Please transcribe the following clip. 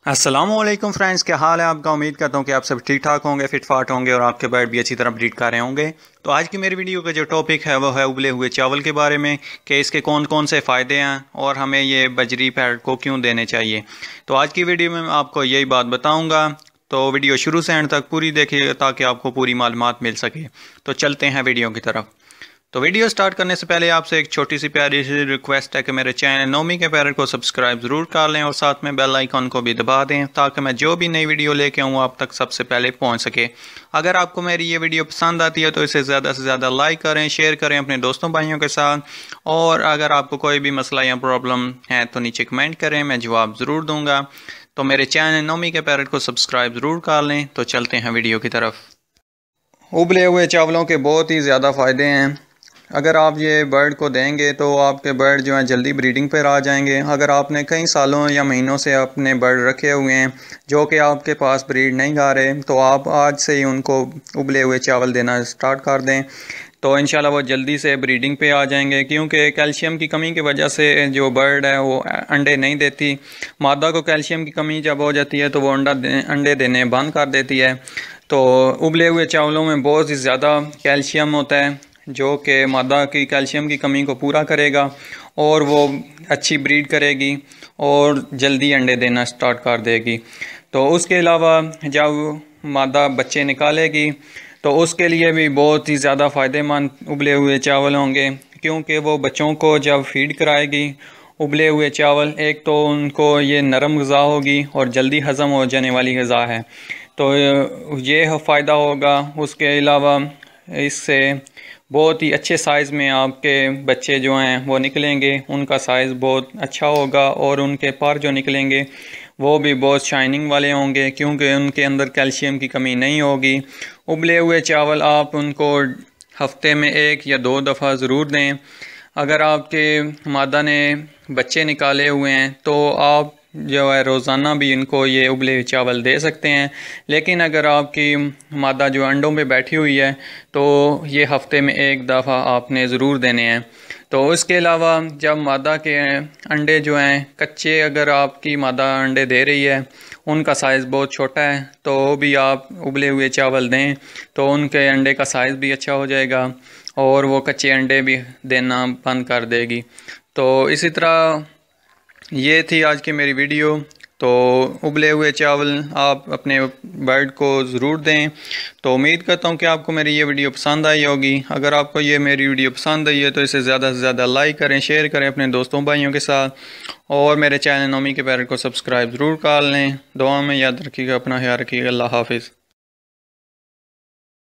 अस्सलामुअलैकुम फ्रेंड्स, क्या हाल है आपका। उम्मीद करता हूँ कि आप सब ठीक ठाक होंगे, फिट फाट होंगे और आपके बर्ड भी अच्छी तरह ब्रीड कर रहे होंगे। तो आज की मेरी वीडियो का जो टॉपिक है वो है उबले हुए चावल के बारे में कि इसके कौन कौन से फ़ायदे हैं और हमें ये बजरी पैड को क्यों देने चाहिए। तो आज की वीडियो में मैं आपको यही बात बताऊँगा। तो वीडियो शुरू से एंड तक पूरी देखिए ताकि आपको पूरी मालूमात मिल सके। तो चलते हैं वीडियो की तरफ। तो वीडियो स्टार्ट करने से पहले आपसे एक छोटी सी प्यारी सी रिक्वेस्ट है कि मेरे चैनल नोमी के पैरट को सब्सक्राइब ज़रूर कर लें और साथ में बेल आइकन को भी दबा दें ताकि मैं जो भी नई वीडियो लेके आऊँ आप तक सबसे पहले पहुँच सके। अगर आपको मेरी ये वीडियो पसंद आती है तो इसे ज़्यादा से ज़्यादा लाइक करें, शेयर करें अपने दोस्तों भाइयों के साथ। और अगर आपको कोई भी मसला या प्रॉब्लम है तो नीचे कमेंट करें, मैं जवाब ज़रूर दूँगा। तो मेरे चैनल नोमी के पैरट को सब्सक्राइब ज़रूर कर लें। तो चलते हैं वीडियो की तरफ। उबले हुए चावलों के बहुत ही ज़्यादा फ़ायदे हैं। अगर आप ये बर्ड को देंगे तो आपके बर्ड जो हैं जल्दी ब्रीडिंग पर आ जाएंगे। अगर आपने कई सालों या महीनों से अपने बर्ड रखे हुए हैं जो कि आपके पास ब्रीड नहीं कर रहे, तो आप आज से ही उनको उबले हुए चावल देना स्टार्ट कर दें तो इंशाल्लाह वो जल्दी से ब्रीडिंग पे आ जाएंगे। क्योंकि कैल्शियम की कमी की वजह से जो बर्ड है वो अंडे नहीं देती। मादा को कैल्शियम की कमी जब हो जाती है तो वो अंडे देने बंद कर देती है। तो उबले हुए चावलों में बहुत ही ज़्यादा कैल्शियम होता है जो कि मादा की कैल्शियम की कमी को पूरा करेगा और वो अच्छी ब्रीड करेगी और जल्दी अंडे देना स्टार्ट कर देगी। तो उसके अलावा जब मादा बच्चे निकालेगी तो उसके लिए भी बहुत ही ज़्यादा फ़ायदेमंद उबले हुए चावल होंगे। क्योंकि वो बच्चों को जब फीड कराएगी उबले हुए चावल, एक तो उनको ये नरम ग़िज़ा होगी और जल्दी हज़म हो जाने वाली ग़िज़ा है, तो ये फ़ायदा होगा। उसके अलावा इससे बहुत ही अच्छे साइज़ में आपके बच्चे जो हैं वो निकलेंगे, उनका साइज़ बहुत अच्छा होगा और उनके पर जो निकलेंगे वो भी बहुत शाइनिंग वाले होंगे क्योंकि उनके अंदर कैल्शियम की कमी नहीं होगी। उबले हुए चावल आप उनको हफ्ते में 1 या 2 दफ़ा ज़रूर दें। अगर आपके मादा ने बच्चे निकाले हुए हैं तो आप जो है रोज़ाना भी इनको ये उबले हुए चावल दे सकते हैं। लेकिन अगर आपकी मादा जो अंडों पे बैठी हुई है तो ये हफ्ते में 1 दफ़ा आपने ज़रूर देने हैं। तो इसके अलावा जब मादा के अंडे जो हैं कच्चे, अगर आपकी मादा अंडे दे रही है उनका साइज़ बहुत छोटा है तो भी आप उबले हुए चावल दें तो उनके अंडे का साइज़ भी अच्छा हो जाएगा और वो कच्चे अंडे भी देना बंद कर देगी। तो इसी तरह ये थी आज की मेरी वीडियो। तो उबले हुए चावल आप अपने बर्ड को ज़रूर दें। तो उम्मीद करता हूँ कि आपको मेरी ये वीडियो पसंद आई होगी। अगर आपको ये मेरी वीडियो पसंद आई है तो इसे ज़्यादा से ज़्यादा लाइक करें, शेयर करें अपने दोस्तों भाइयों के साथ और मेरे चैनल नोमी के पैरट को सब्सक्राइब ज़रूर कर लें। दुआ में याद रखिएगा, अपना ख्याल रखिएगा। अल्लाह हाफिज़।